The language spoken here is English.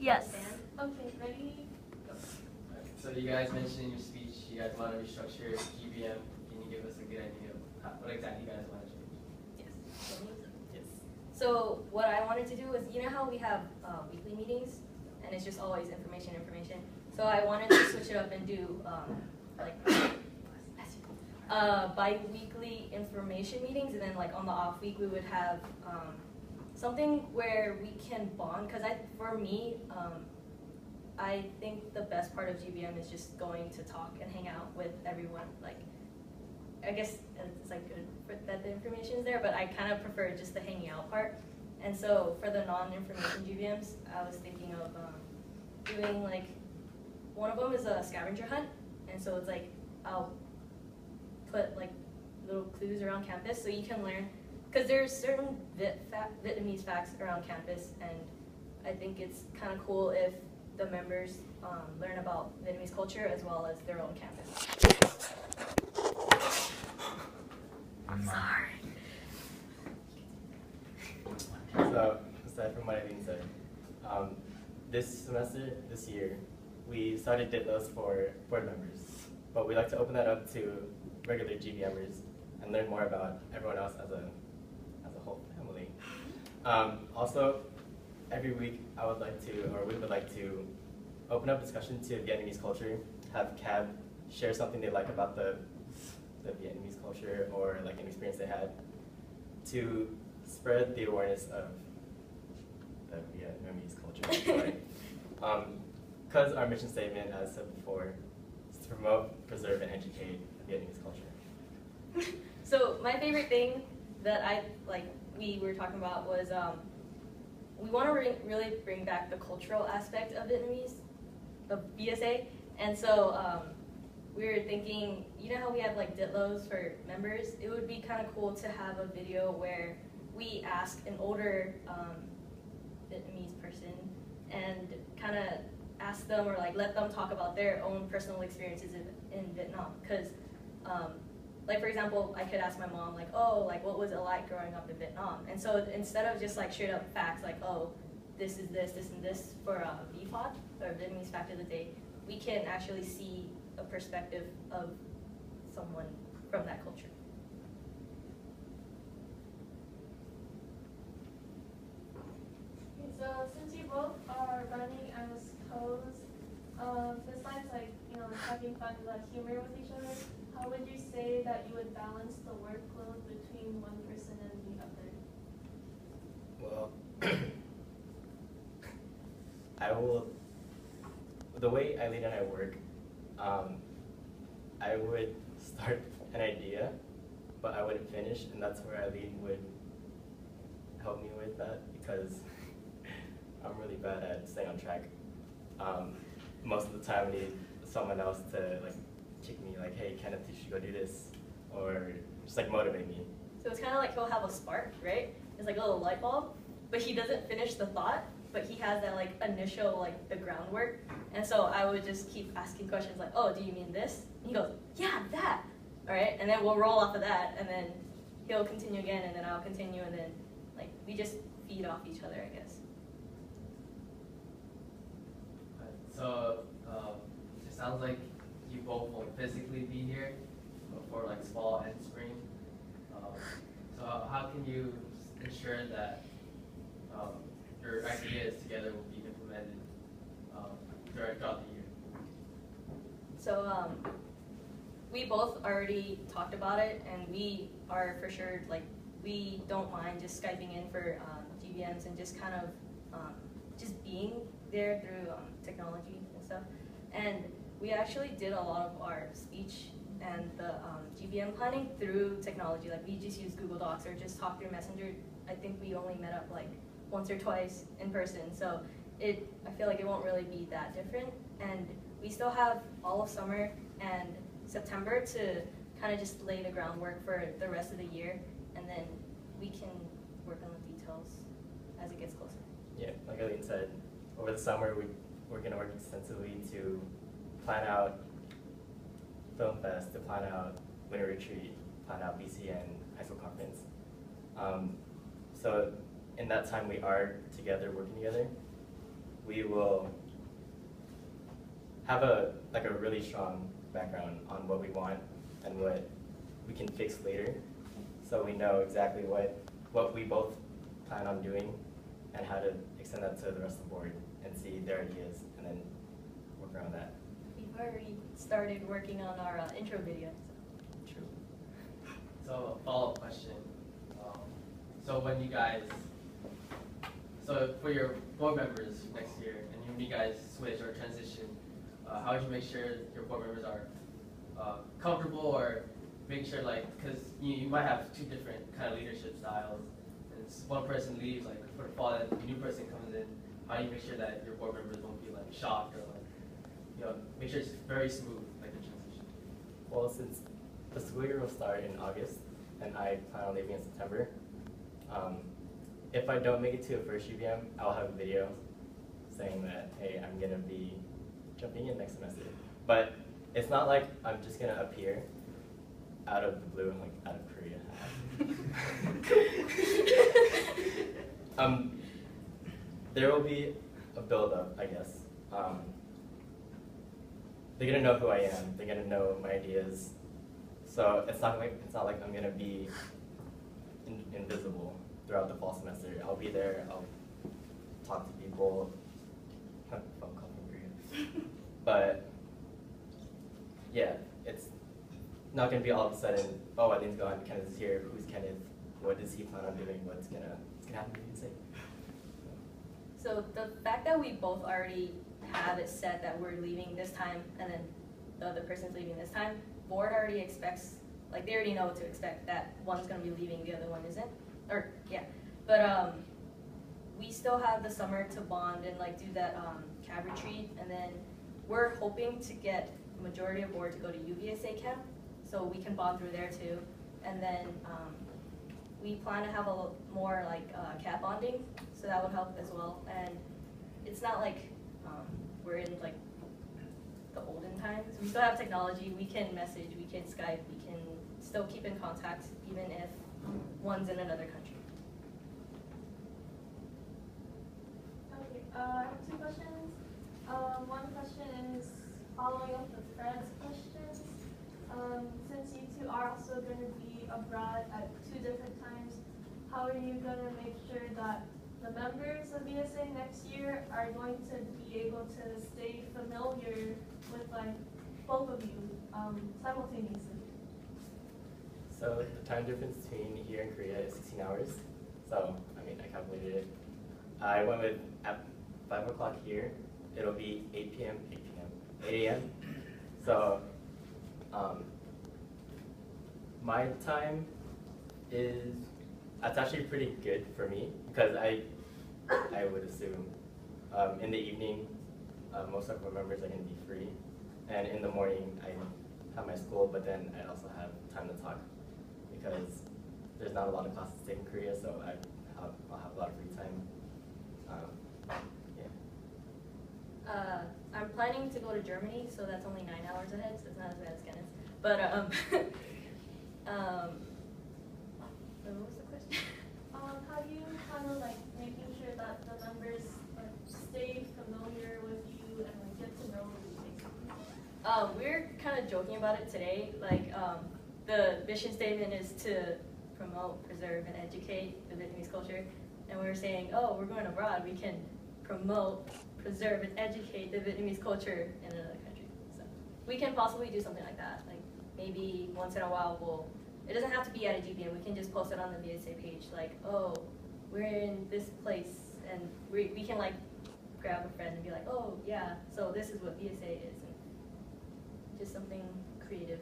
Yes. Okay, ready? Go. So you guys mentioned in your speech you guys want to restructure GBM. Can you give us a good idea of what exactly you guys want to change? Yes. Yes. So what I wanted to do was, you know how we have weekly meetings, and it's just always information. So I wanted to switch it up and do like bi-weekly information meetings, and then like on the off week we would have something where we can bond. Because for me, I think the best part of GBM is just going to talk and hang out with everyone. Like, I guess it's like good that the information is there, but I kind of prefer just the hanging out part. And so for the non-information GBMs, I was thinking of doing like, one of them is a scavenger hunt, and so it's like I'll put like little clues around campus so you can learn, because there's certain Vietnamese facts around campus, and I think it's kind of cool if the members learn about Vietnamese culture as well as their own campus. I'm sorry. So, aside from what Aileen said, this year, we started DITLOs for board members, but we like to open that up to regular GBMers and learn more about everyone else as a whole family. Also, every week we would like to open up discussion to Vietnamese culture, have CAB share something they like about the Vietnamese culture or like an experience they had, to spread the awareness of the Vietnamese culture. Because our mission statement, as said before, is to promote, preserve, and educate Vietnamese culture. So my favorite thing that we were talking about was we want to really bring back the cultural aspect of Vietnamese, of BSA, and so we were thinking, you know how we have like DITLOs for members? It would be kind of cool to have a video where we ask an older Vietnamese person and kind of ask them or like let them talk about their own personal experiences in Vietnam. Because like for example, I could ask my mom like, oh, like what was it like growing up in Vietnam? And so instead of just like straight up facts like, oh, this is this, this and this for VFOD, or Vietnamese fact of the day, we can actually see a perspective of someone from that culture. Okay, so since you both are running as co's, besides like, having fun, like humor with each other, how would you say that you would balance the workload between one person and the other? Well, the way Aileen and I work, I would start an idea, but I wouldn't finish, and that's where Aileen would help me with that, because I'm really bad at staying on track. Most of the time I need someone else to like kick me like, hey Kenneth, you should go do this, or just like motivate me. So it's kind of like he'll have a spark, right? It's like a little light bulb, but he doesn't finish the thought, but he has that like initial like the groundwork. And so I would just keep asking questions like, oh, do you mean this? And he goes, yeah, that. All right, and then we'll roll off of that, and then he'll continue again, and then I'll continue, and then like we just feed off each other, I guess. So it sounds like you both will physically be here for like fall and spring. So how can you ensure that your ideas together will be implemented throughout the year? So we both already talked about it, and we are for sure like we don't mind just Skyping in for GBMs and just kind of just being there through technology and stuff. And we actually did a lot of our speech and the GBM planning through technology. Like we just use Google Docs or just talk through Messenger. I think we only met up like once or twice in person. So I feel like it won't really be that different. And we still have all of summer and September to kind of just lay the groundwork for the rest of the year, and then we can work on the details as it gets closer. Yeah, like Aileen said, over the summer we're going to work extensively to plan out Film Fest, to plan out Winter Retreat, plan out BCN, High School Conference. So in that time we are together, working together. we will have like a really strong background on what we want and what we can fix later, so we know exactly what we both plan on doing and how to extend that to the rest of the board and see their ideas and then work around that. We've already started working on our intro video. True. So a follow-up question. So when you guys, so for your board members next year, and when you guys switch or transition, how would you make sure your board members are comfortable, or make sure, like, because you might have two different kind of leadership styles, and one person leaves, like for the fall, and a new person comes in. How do you make sure that your board members won't be like shocked, or like, make sure it's very smooth, like the transition? Well, since the school year will start in August, and I plan on leaving in September, if I don't make it to a first UVM, I'll have a video saying that, hey, I'm gonna be jumping in next semester. But it's not like I'm just gonna appear out of the blue, like out of Korea. There will be a build-up, I guess. They're gonna know who I am. They're gonna know my ideas. So it's not like I'm gonna be invisible throughout the fall semester. I'll be there. I'll talk to people. I'm from Korea. But yeah, it's not gonna be all of a sudden, oh, Aileen's gone, Kenneth is here. Who's Kenneth? What does he plan on doing? What's gonna happen to you? So the fact that we both already have it set that we're leaving this time, and then the other person's leaving this time, board already expects, like they already know what to expect, that one's gonna be leaving, the other one isn't. Or yeah, but we still have the summer to bond and like do that cab retreat, and then we're hoping to get the majority of board to go to UVSA camp, so we can bond through there too. And then we plan to have a little more like cab bonding, so that would help as well. And it's not like we're in like the olden times. We still have technology. We can message, we can Skype, we can still keep in contact even if one's in another country. Okay, I have two questions. One question is following up with Fred's questions. Since you two are also going to be abroad at 2 different times, how are you going to make sure that the members of VSA next year are going to be able to stay familiar with like both of you simultaneously? So the time difference between here and Korea is 16 hours. So, I mean, I calculated it. I went with at 5 o'clock here, it'll be 8 a.m. So, my time is, that's actually pretty good for me, because I would assume in the evening, most of our members are going to be free. And in the morning, I have my school, but then I also have time to talk, because there's not a lot of classes to take in Korea, so I'll have a lot of free time. Yeah. I'm planning to go to Germany, so that's only 9 hours ahead, so it's not as bad as Kenneth. But what was the question? How do you kind of like making sure that the members like stay familiar with you and like get to know you basically? We're kind of joking about it today. Like the mission statement is to promote, preserve, and educate the Vietnamese culture. And we were saying, oh, we're going abroad. We can promote, preserve, and educate the Vietnamese culture in another country. So we can possibly do something like that. Like maybe once in a while it doesn't have to be at a GPM. We can just post it on the VSA page. Like, oh, we're in this place, and we can like grab a friend and be like, oh yeah, so this is what VSA is, and just something creative.